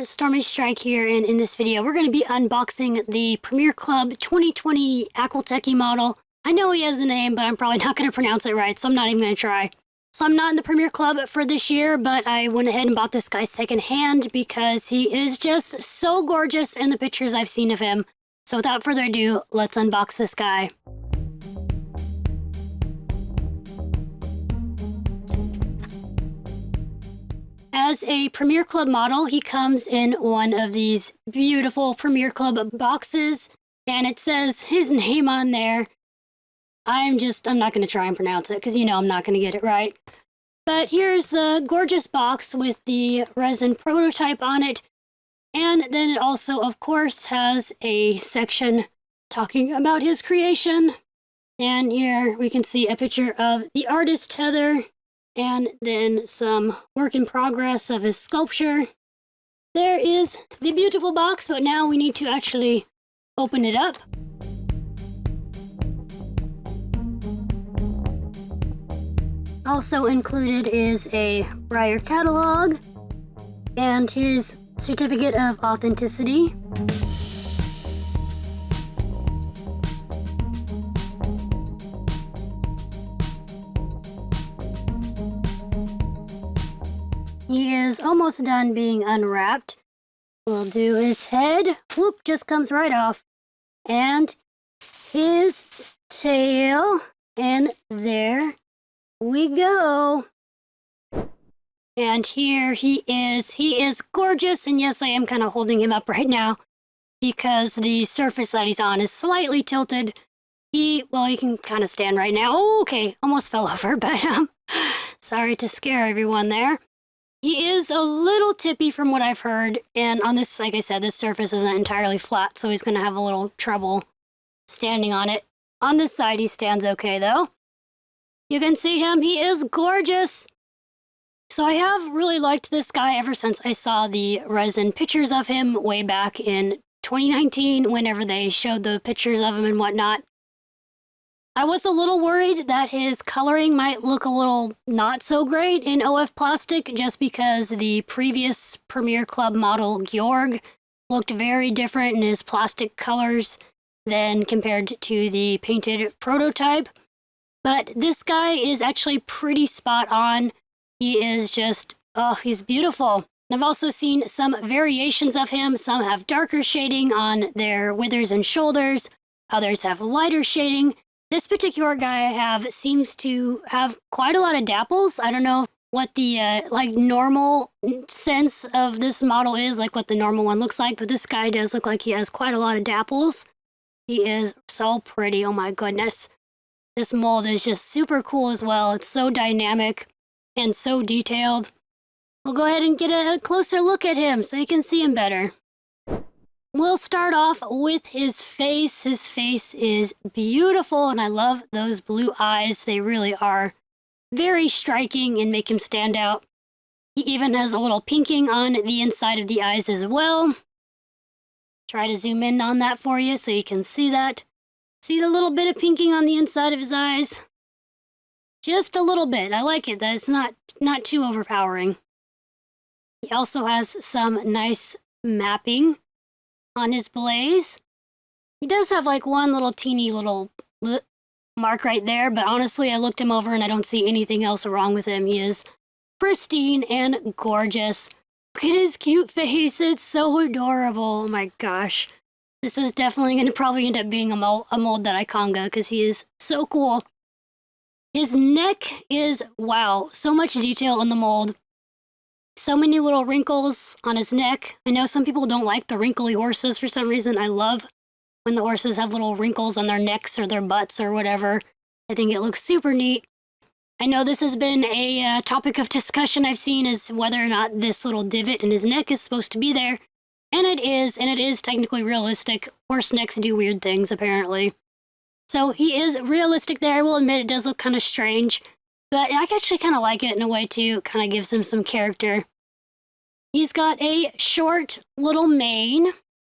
everyone, Stormy Strike here, and in this video we're going to be unboxing the Premier Club 2020 Akhal-Teke model. I know he has a name, but I'm probably not going to pronounce it right, so I'm not even going to try. So I'm not in the Premier Club for this year, but I went ahead and bought this guy secondhand because he is just so gorgeous in the pictures I've seen of him. So without further ado, let's unbox this guy. As a Premier Club model, he comes in one of these beautiful Premier Club boxes, and it says his name on there. I'm not going to try and pronounce it because you know I'm not going to get it right. But here's the gorgeous box with the resin prototype on it, and then it also, of course, has a section talking about his creation. And here we can see a picture of the artist, Heather, and then some work in progress of his sculpture. There is the beautiful box, but now we need to actually open it up. Also included is a Breyer catalog and his certificate of authenticity. He is almost done being unwrapped. We'll do his head. Whoop, just comes right off. And his tail. And there we go. And here he is. He is gorgeous. And yes, I am kind of holding him up right now because the surface that he's on is slightly tilted. Well, he can kind of stand right now. Oh, okay, almost fell over, but sorry to scare everyone there. He is a little tippy from what I've heard, and on this, like I said, this surface isn't entirely flat, so he's going to have a little trouble standing on it. On this side, he stands okay, though. You can see him. He is gorgeous. So I have really liked this guy ever since I saw the resin pictures of him way back in 2019, whenever they showed the pictures of him and whatnot. I was a little worried that his coloring might look a little not so great in OF plastic just because the previous Premier Club model Georg looked very different in his plastic colors than compared to the painted prototype. But this guy is actually pretty spot on. He is just, oh, he's beautiful. I've also seen some variations of him. Some have darker shading on their withers and shoulders. Others have lighter shading. This particular guy I have seems to have quite a lot of dapples. I don't know what the normal sense of this model is, like what the normal one looks like, but this guy does look like he has quite a lot of dapples. He is so pretty, oh my goodness. This mold is just super cool as well. It's so dynamic and so detailed. We'll go ahead and get a closer look at him so you can see him better. We'll start off with his face. His face is beautiful, and I love those blue eyes. They really are very striking and make him stand out. He even has a little pinking on the inside of the eyes as well. Try to zoom in on that for you so you can see that. See the little bit of pinking on the inside of his eyes? Just a little bit. I like it. That it's not too overpowering. He also has some nice mapping on his blaze. He does have like one little teeny little mark right there, but honestly I looked him over and I don't see anything else wrong with him. He is pristine and gorgeous. Look at his cute face. It's so adorable. Oh my gosh. This is definitely going to probably end up being a mold that I conga because he is so cool. His neck is, wow, so much detail in the mold. So many little wrinkles on his neck. I know some people don't like the wrinkly horses for some reason. I love when the horses have little wrinkles on their necks or their butts or whatever. I think it looks super neat. I know this has been a topic of discussion I've seen is whether or not this little divot in his neck is supposed to be there. And it is technically realistic. Horse necks do weird things, apparently. So he is realistic there. I will admit it does look kind of strange. But I actually kind of like it in a way, too. Kind of gives him some character. He's got a short little mane.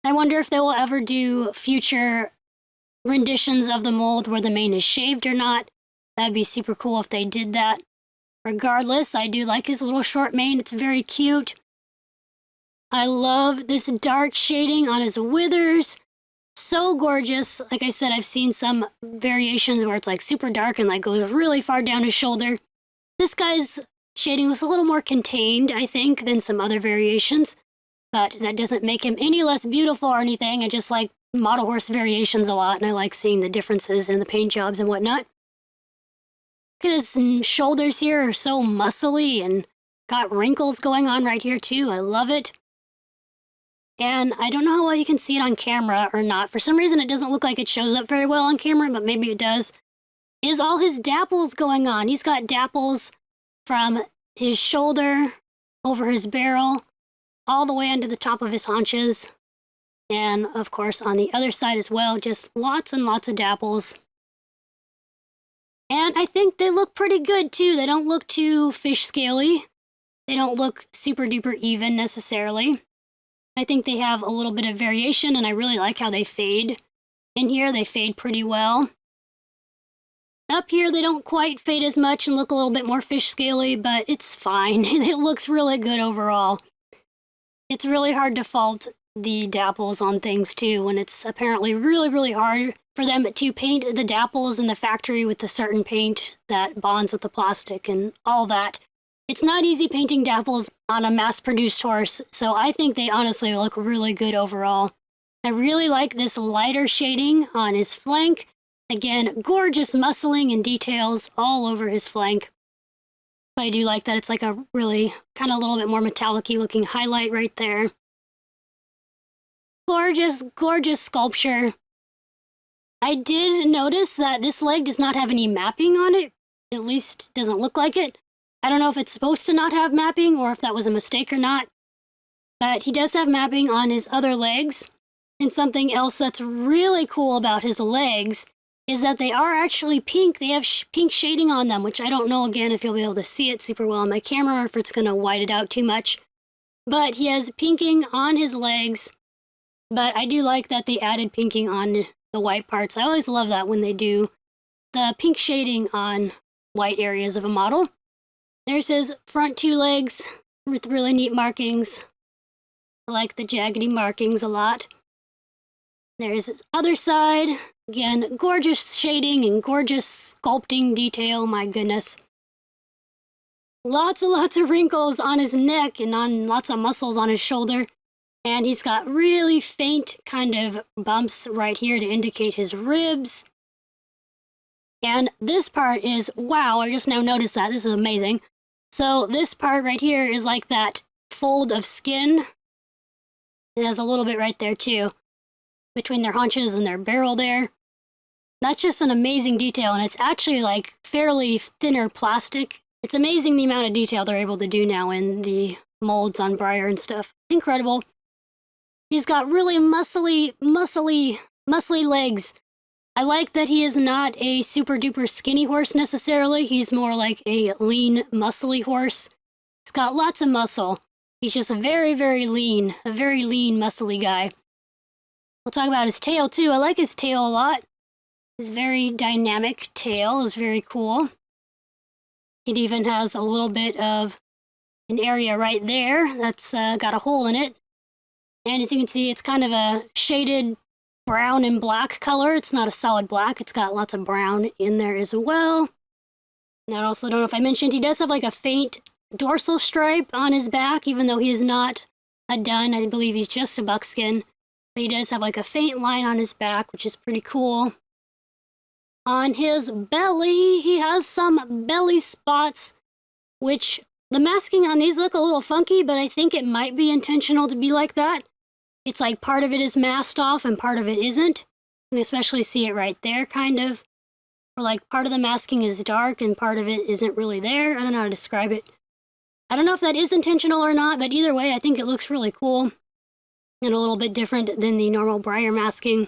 I wonder if they will ever do future renditions of the mold where the mane is shaved or not. That'd be super cool if they did that. Regardless, I do like his little short mane. It's very cute. I love this dark shading on his withers. So gorgeous. Like I said, I've seen some variations where it's like super dark and like goes really far down his shoulder. This guy's shading was a little more contained, I think, than some other variations, but that doesn't make him any less beautiful or anything. I just like model horse variations a lot, and I like seeing the differences in the paint jobs and whatnot. Look at his shoulders here are so muscly and got wrinkles going on right here too. I love it. And I don't know how well you can see it on camera or not. For some reason, it doesn't look like it shows up very well on camera, but maybe it does. Is all his dapples going on. He's got dapples from his shoulder over his barrel all the way under the top of his haunches. And of course, on the other side as well, just lots and lots of dapples. And I think they look pretty good too. They don't look too fish scaly. They don't look super duper even necessarily. I think they have a little bit of variation, and I really like how they fade. In here, they fade pretty well. Up here, they don't quite fade as much and look a little bit more fish scaly, but it's fine. It looks really good overall. It's really hard to fault the dapples on things too, when it's apparently really, really hard for them to paint the dapples in the factory with a certain paint that bonds with the plastic and all that. It's not easy painting dapples on a mass-produced horse, so I think they honestly look really good overall. I really like this lighter shading on his flank. Again, gorgeous muscling and details all over his flank. I do like that it's like a really kind of a little bit more metallic-y looking highlight right there. Gorgeous, gorgeous sculpture. I did notice that this leg does not have any mapping on it. At least doesn't look like it. I don't know if it's supposed to not have mapping or if that was a mistake or not. But he does have mapping on his other legs. And something else that's really cool about his legs is that they are actually pink. They have pink shading on them, which I don't know, again, if you'll be able to see it super well on my camera or if it's going to white it out too much. But he has pinking on his legs. But I do like that they added pinking on the white parts. I always love that when they do the pink shading on white areas of a model. There's his front two legs with really neat markings. I like the jaggedy markings a lot. There's his other side. Again, gorgeous shading and gorgeous sculpting detail, my goodness. Lots and lots of wrinkles on his neck and on lots of muscles on his shoulder. And he's got really faint kind of bumps right here to indicate his ribs. And this part is, wow, I just now noticed that. This is amazing. So this part right here is like that fold of skin. It has a little bit right there too, between their haunches and their barrel there. That's just an amazing detail, and it's actually like fairly thinner plastic. It's amazing the amount of detail they're able to do now in the molds on Breyer and stuff. Incredible. He's got really muscly legs. I like that he is not a super duper skinny horse necessarily. He's more like a lean, muscly horse. He's got lots of muscle. He's just very, very lean, a very lean, muscly guy. We'll talk about his tail too. I like his tail a lot. His very dynamic tail is very cool. It even has a little bit of an area right there that's got a hole in it. And as you can see, it's kind of a shaded brown and black color. It's not a solid black. It's got lots of brown in there as well. And I also don't know if I mentioned, he does have like a faint dorsal stripe on his back, even though he is not a dun. I believe he's just a buckskin. But he does have like a faint line on his back, which is pretty cool. On his belly, he has some belly spots, which the masking on these look a little funky, but I think it might be intentional to be like that. It's like part of it is masked off and part of it isn't. You can especially see it right there, kind of. Or like part of the masking is dark and part of it isn't really there. I don't know how to describe it. I don't know if that is intentional or not, but either way, I think it looks really cool. And a little bit different than the normal Breyer masking.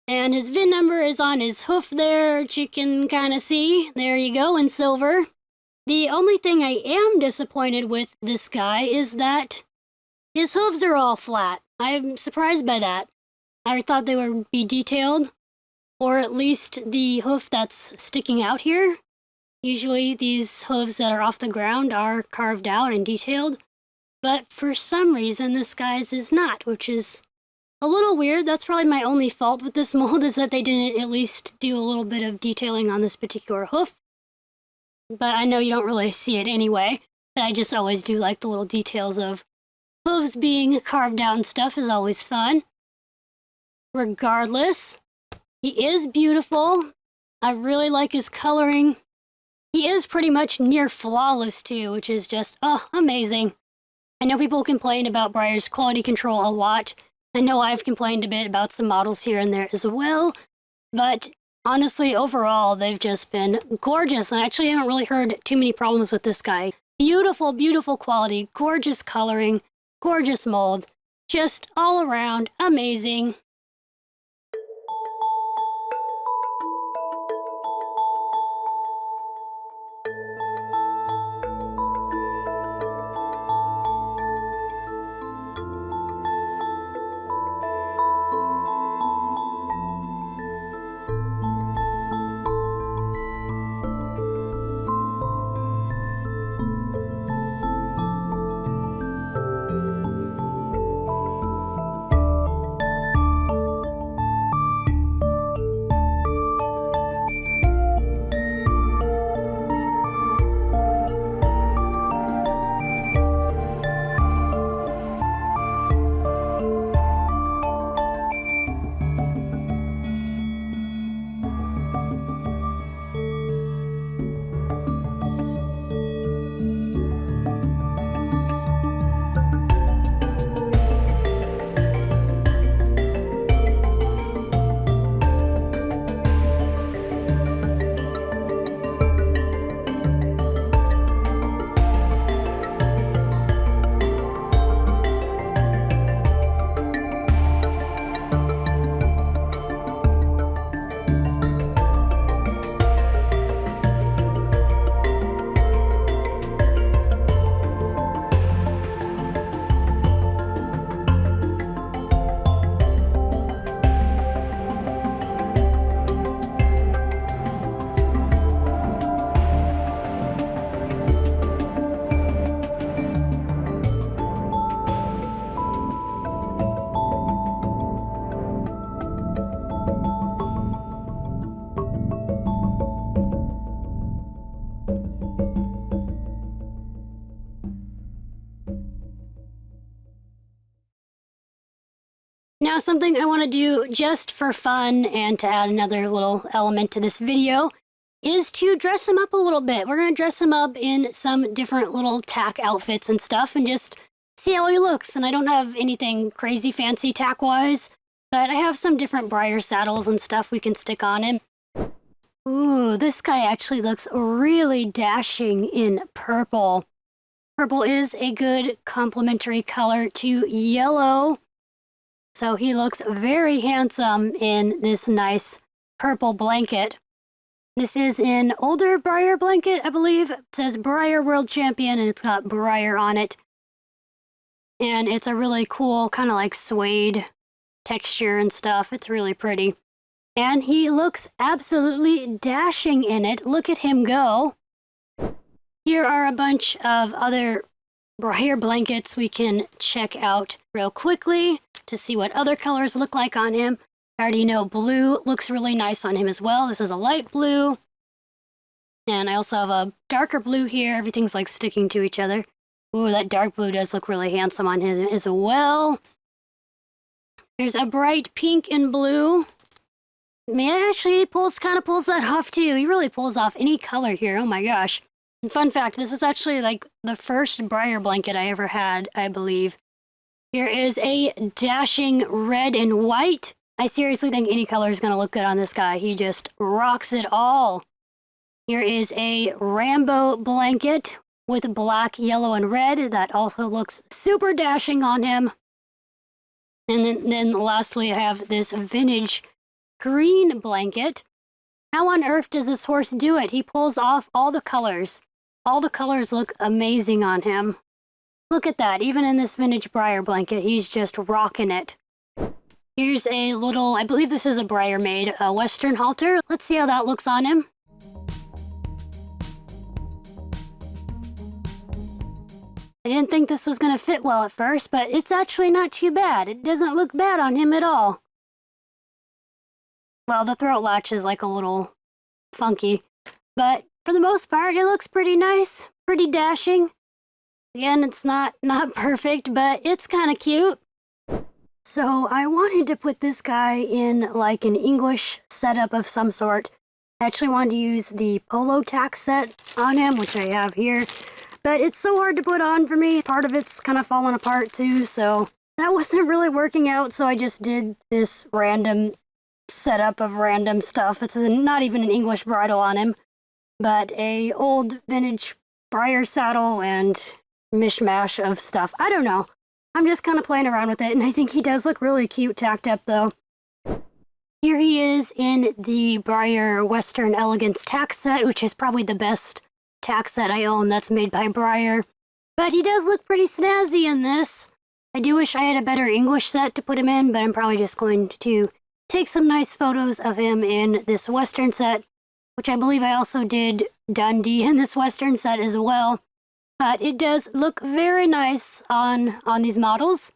And his VIN number is on his hoof there, which you can kind of see. There you go, in silver. The only thing I am disappointed with this guy is that his hooves are all flat. I'm surprised by that. I thought they would be detailed, or at least the hoof that's sticking out here. Usually these hooves that are off the ground are carved out and detailed. but for some reason this guy's is not, which is a little weird. That's probably my only fault with this mold, is that they didn't at least do a little bit of detailing on this particular hoof. But I know you don't really see it anyway. But I just always do like the little details of hooves being carved out and stuff is always fun. Regardless, he is beautiful. I really like his coloring. He is pretty much near flawless too, which is just, oh, amazing. I know people complain about Breyer's quality control a lot. I know I've complained a bit about some models here and there as well, but honestly, overall, they've just been gorgeous. And I actually haven't really heard too many problems with this guy. Beautiful, beautiful quality, gorgeous coloring, gorgeous mold, just all around amazing. Now, something I want to do just for fun and to add another little element to this video is to dress him up a little bit. We're going to dress him up in some different little tack outfits and stuff and just see how he looks. And I don't have anything crazy fancy tack-wise, but I have some different Breyer saddles and stuff we can stick on him. Ooh, this guy actually looks really dashing in purple. Purple is a good complementary color to yellow. So he looks very handsome in this nice purple blanket. This is an older Breyer blanket, I believe. It says Breyer World Champion, and it's got Breyer on it. And it's a really cool kind of like suede texture and stuff. It's really pretty. And he looks absolutely dashing in it. Look at him go. Here are a bunch of other Breyer blankets we can check out real quickly to see what other colors look like on him. I already know blue looks really nice on him as well. This is a light blue. And I also have a darker blue here. Everything's like sticking to each other. Ooh, that dark blue does look really handsome on him as well. There's a bright pink and blue. Man, actually, he kind of pulls that off too. He really pulls off any color here. Oh my gosh. And fun fact, this is actually like the first Breyer blanket I ever had, I believe. Here is a dashing red and white. I seriously think any color is going to look good on this guy. He just rocks it all. Here is a Rambo blanket with black, yellow, and red. That also looks super dashing on him. And then lastly, I have this vintage green blanket. How on earth does this horse do it? He pulls off all the colors. All the colors look amazing on him. Look at that. Even in this vintage Breyer blanket, he's just rocking it. Here's a little, I believe this is a Breyer made, a Western halter. Let's see how that looks on him. I didn't think this was going to fit well at first, but it's actually not too bad. It doesn't look bad on him at all. Well, the throat latch is like a little funky, but for the most part, it looks pretty nice, pretty dashing. Again, it's not perfect, but it's kind of cute. So I wanted to put this guy in like an English setup of some sort. I actually wanted to use the polo tack set on him, which I have here. But it's so hard to put on for me. Part of it's kind of falling apart too, so that wasn't really working out, so I just did this random setup of random stuff. It's not even an English bridle on him, but a old vintage Breyer saddle and mishmash of stuff. I don't know. I'm just kind of playing around with it, and I think he does look really cute tacked up, though. Here he is in the Breyer Western Elegance tack set, which is probably the best tack set I own that's made by Breyer. But he does look pretty snazzy in this. I do wish I had a better English set to put him in, but I'm probably just going to take some nice photos of him in this Western set, which I believe I also did Dundee in this Western set as well. But it does look very nice on these models.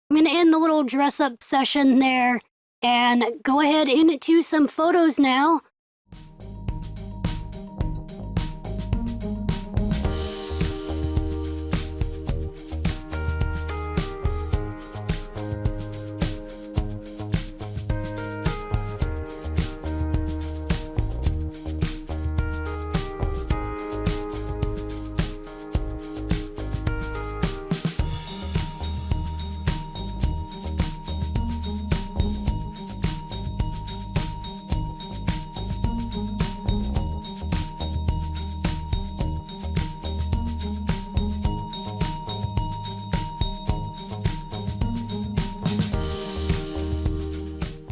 I'm going to end the little dress-up session there and go ahead into some photos now.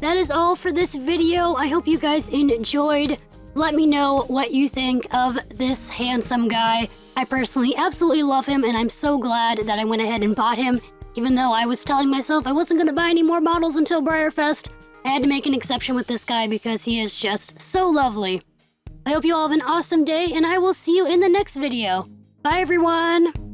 That is all for this video. I hope you guys enjoyed. Let me know what you think of this handsome guy. I personally absolutely love him, and I'm so glad that I went ahead and bought him. Even though I was telling myself I wasn't going to buy any more models until BreyerFest, I had to make an exception with this guy because he is just so lovely. I hope you all have an awesome day, and I will see you in the next video. Bye, everyone!